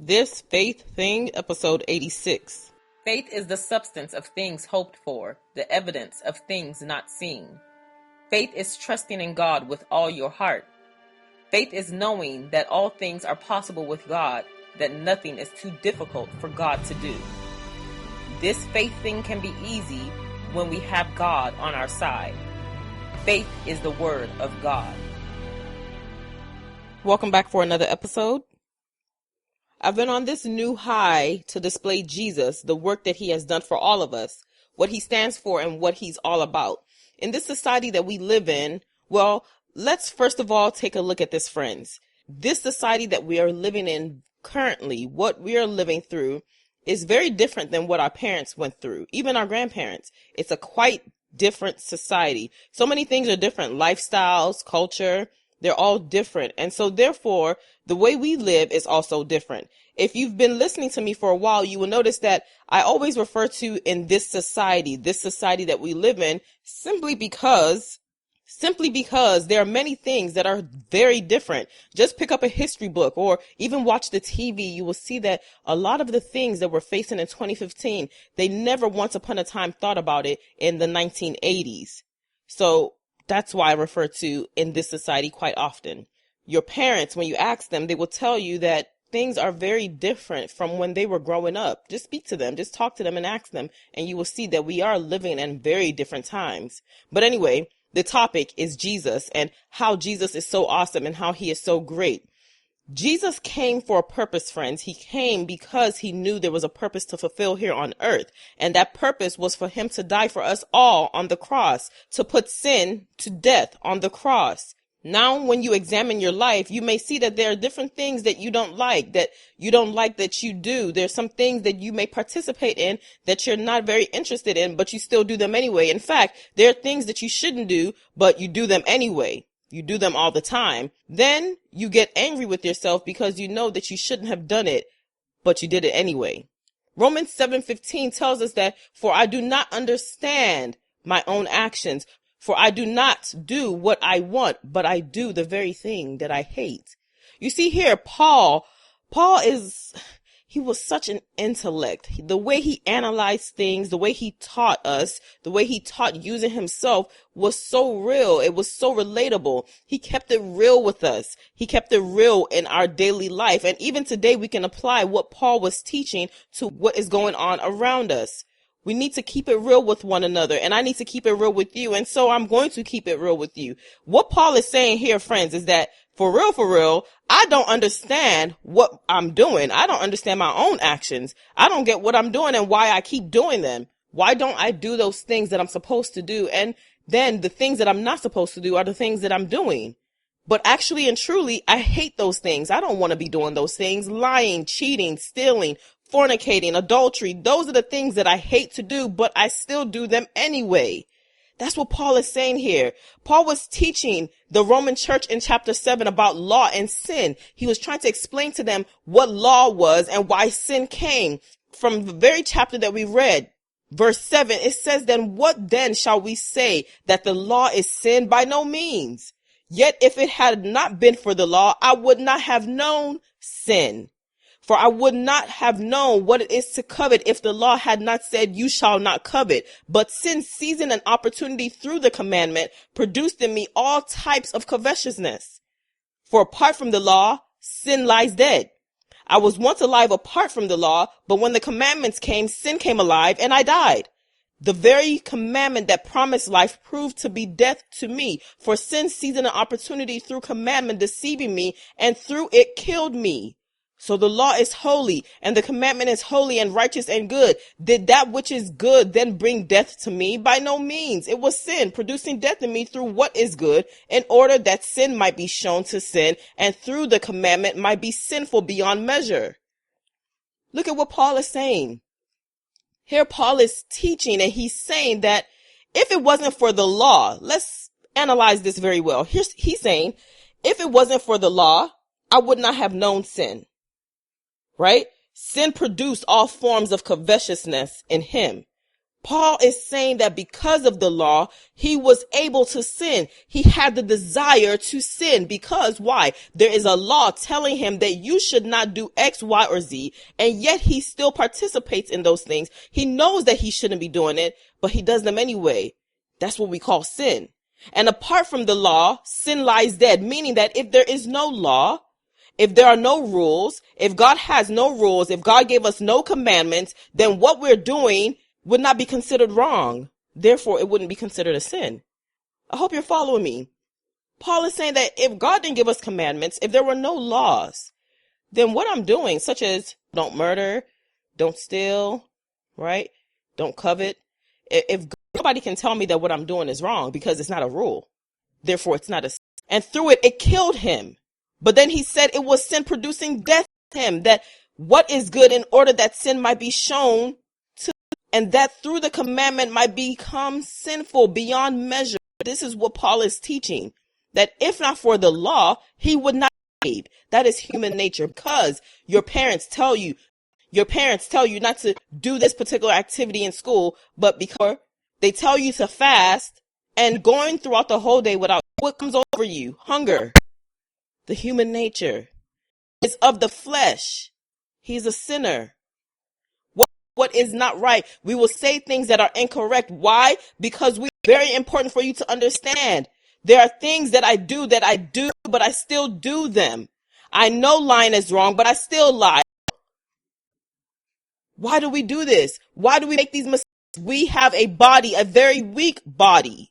This Faith Thing, episode 86. Faith is the substance of things hoped for, the evidence of things not seen. Faith is trusting in God with all your heart. Faith is knowing that all things are possible with God, that nothing is too difficult for God to do. This faith thing can be easy when we have God on our side. Faith is the word of God. Welcome back for another episode. I've been on this new high to display Jesus, the work that he has done for all of us, what he stands for and what he's all about. In this society that we live in, well, let's first of all take a look at this, friends. This society that we are living in currently, what we are living through, is very different than what our parents went through, even our grandparents. It's a quite different society. So many things are different, lifestyles, culture, they're all different. And so therefore, the way we live is also different. If you've been listening to me for a while, you will notice that I always refer to in this society that we live in, simply because there are many things that are very different. Just pick up a history book or even watch the TV. You will see that a lot of the things that we're facing in 2015, they never once upon a time thought about it in the 1980s. So that's why I refer to in this society quite often. Your parents, when you ask them, they will tell you that things are very different from when they were growing up. Just speak to them, just talk to them and ask them, and you will see that we are living in very different times. But anyway, the topic is Jesus and how Jesus is so awesome and how he is so great. Jesus came for a purpose, friends. He came because he knew there was a purpose to fulfill here on earth. And that purpose was for him to die for us all on the cross, to put sin to death on the cross. Now, when you examine your life, you may see that there are different things that you don't like that you do. There's some things that you may participate in that you're not very interested in, but you still do them anyway. In fact, there are things that you shouldn't do, but you do them anyway. You do them all the time. Then you get angry with yourself because you know that you shouldn't have done it, but you did it anyway. Romans 7:15 tells us that, "For I do not understand my own actions, for I do not do what I want, but I do the very thing that I hate." You see here, Paul he was such an intellect. The way he analyzed things, the way he taught us, the way he taught using himself was so real. It was so relatable. He kept it real with us. He kept it real in our daily life. And even today we can apply what Paul was teaching to what is going on around us. We need to keep it real with one another, and I need to keep it real with you, and so I'm going to keep it real with you. What Paul is saying here, friends, is that for real, I don't understand what I'm doing. I don't understand my own actions. I don't get what I'm doing and why I keep doing them. Why don't I do those things that I'm supposed to do? And then the things that I'm not supposed to do are the things that I'm doing. But actually and truly, I hate those things. I don't want to be doing those things. Lying, cheating, stealing, fornicating, adultery. Those are the things that I hate to do, but I still do them anyway. That's what Paul is saying here. Paul was teaching the Roman church in chapter 7 about law and sin. He was trying to explain to them what law was and why sin came. From the very chapter that we read, verse 7, it says, "Then what then shall we say, that the law is sin? By no means. Yet if it had not been for the law, I would not have known sin. For I would not have known what it is to covet if the law had not said, 'You shall not covet.' But sin, seizing an opportunity through the commandment, produced in me all types of covetousness. For apart from the law, sin lies dead. I was once alive apart from the law, but when the commandments came, sin came alive and I died. The very commandment that promised life proved to be death to me. For sin, seizing an opportunity through commandment, deceiving me, and through it killed me. So the law is holy, and the commandment is holy and righteous and good. Did that which is good then bring death to me? By no means. It was sin, producing death in me through what is good, in order that sin might be shown to sin, and through the commandment might be sinful beyond measure." Look at what Paul is saying. Here Paul is teaching, and he's saying that if it wasn't for the law, let's analyze this very well. He's saying, if it wasn't for the law, I would not have known sin. Right? Sin produced all forms of covetousness in him. Paul is saying that because of the law, he was able to sin. He had the desire to sin because why? There is a law telling him that you should not do X, Y, or Z, and yet he still participates in those things. He knows that he shouldn't be doing it, but he does them anyway. That's what we call sin. And apart from the law, sin lies dead, meaning that if there is no law, if there are no rules, if God has no rules, if God gave us no commandments, then what we're doing would not be considered wrong. Therefore, it wouldn't be considered a sin. I hope you're following me. Paul is saying that if God didn't give us commandments, if there were no laws, then what I'm doing, such as don't murder, don't steal, right? Don't covet. If nobody can tell me that what I'm doing is wrong because it's not a rule, therefore it's not a sin. And through it, it killed him. But then he said it was sin producing death to him, that what is good in order that sin might be shown to, and that through the commandment might become sinful beyond measure. This is what Paul is teaching, that if not for the law, he would not be saved. That is human nature, because your parents tell you not to do this particular activity in school, but because they tell you to fast, and going throughout the whole day without, what comes over you? Hunger. The human nature is of the flesh. He's a sinner. What is not right? We will say things that are incorrect. Why? Because it's very important for you to understand. There are things that I do, but I still do them. I know lying is wrong, but I still lie. Why do we do this? Why do we make these mistakes? We have a body, a very weak body.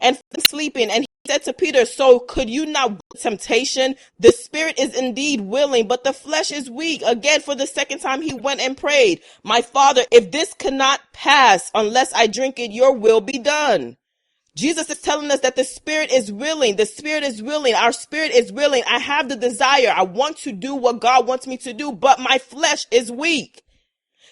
And sleeping, and he said to Peter, so could you not temptation? The spirit is indeed willing, but the flesh is weak. Again, for the second time, he went and prayed, my Father, if this cannot pass unless I drink it, your will be done. Jesus is telling us that the spirit is willing. The spirit is willing. Our spirit is willing. I have the desire. I want to do what God wants me to do, but my flesh is weak.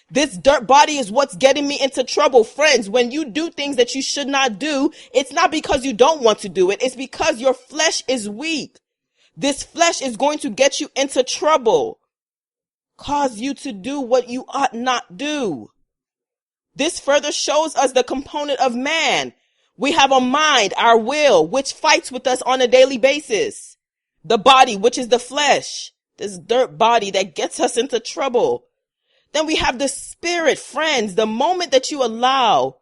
This dirt body is what's getting me into trouble. Friends, when you do things that you should not do, it's not because you don't want to do it. It's because your flesh is weak. This flesh is going to get you into trouble, cause you to do what you ought not do. This further shows us the component of man. We have a mind, our will, which fights with us on a daily basis. The body, which is the flesh, this dirt body that gets us into trouble. Then we have the spirit, friends. The moment that you allow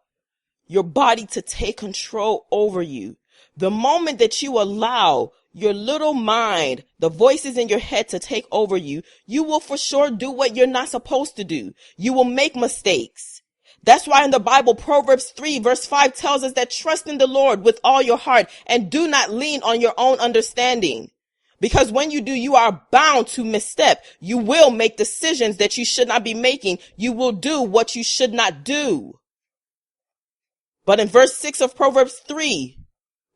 your body to take control over you, the moment that you allow your little mind, the voices in your head to take over you, you will for sure do what you're not supposed to do. You will make mistakes. That's why in the Bible, Proverbs 3 verse 5 tells us that trust in the Lord with all your heart and do not lean on your own understanding. Because when you do, you are bound to misstep. You will make decisions that you should not be making. You will do what you should not do. But in verse 6 of Proverbs 3,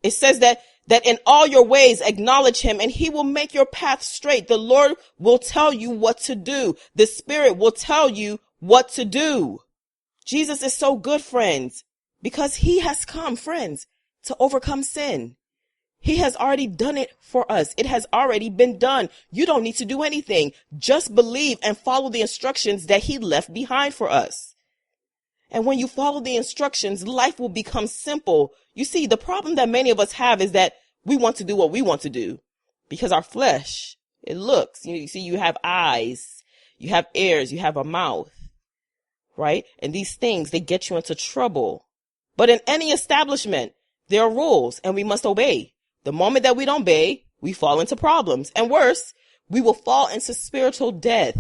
it says that in all your ways acknowledge him and he will make your path straight. The Lord will tell you what to do. The Spirit will tell you what to do. Jesus is so good, friends, because he has come, friends, to overcome sin. He has already done it for us. It has already been done. You don't need to do anything. Just believe and follow the instructions that he left behind for us. And when you follow the instructions, life will become simple. You see, the problem that many of us have is that we want to do what we want to do because our flesh, it looks, you see, you have eyes, you have ears, you have a mouth, right? And these things, they get you into trouble. But in any establishment, there are rules and we must obey. The moment that we don't obey, we fall into problems. And worse, we will fall into spiritual death.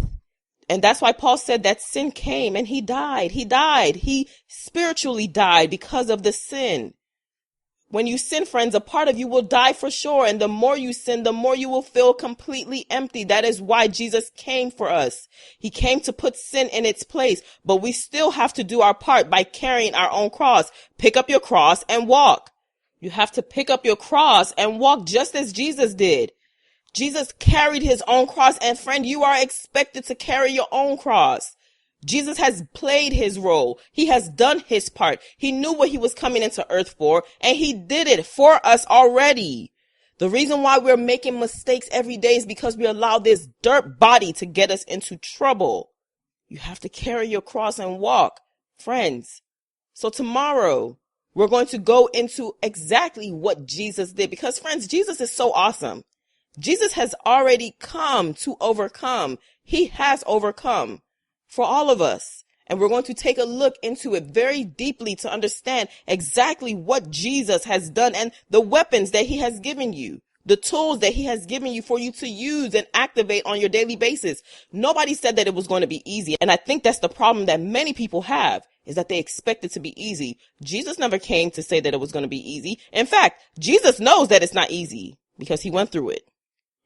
And that's why Paul said that sin came and he died. He died. He spiritually died because of the sin. When you sin, friends, a part of you will die for sure. And the more you sin, the more you will feel completely empty. That is why Jesus came for us. He came to put sin in its place. But we still have to do our part by carrying our own cross. Pick up your cross and walk. You have to pick up your cross and walk just as Jesus did. Jesus carried his own cross, and friend, you are expected to carry your own cross. Jesus has played his role. He has done his part. He knew what he was coming into earth for, and he did it for us already. The reason why we're making mistakes every day is because we allow this dirt body to get us into trouble. You have to carry your cross and walk, friends. So tomorrow, we're going to go into exactly what Jesus did because, friends, Jesus is so awesome. Jesus has already come to overcome. He has overcome for all of us. And we're going to take a look into it very deeply to understand exactly what Jesus has done and the weapons that he has given you, the tools that he has given you for you to use and activate on your daily basis. Nobody said that it was going to be easy. And I think that's the problem that many people have, is that they expect it to be easy. Jesus never came to say that it was going to be easy. In fact, Jesus knows that it's not easy because he went through it.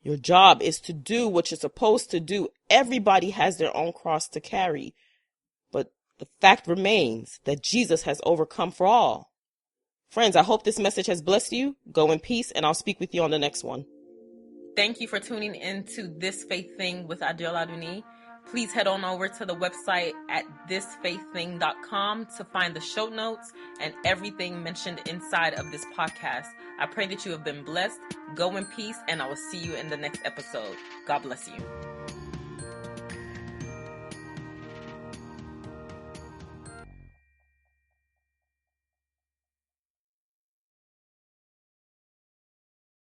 Your job is to do what you're supposed to do. Everybody has their own cross to carry. But the fact remains that Jesus has overcome for all. Friends, I hope this message has blessed you. Go in peace, and I'll speak with you on the next one. Thank you for tuning into This Faith Thing with Adeola. Please head on over to the website at thisfaiththing.com to find the show notes and everything mentioned inside of this podcast. I pray that you have been blessed. Go in peace, and I will see you in the next episode. God bless you.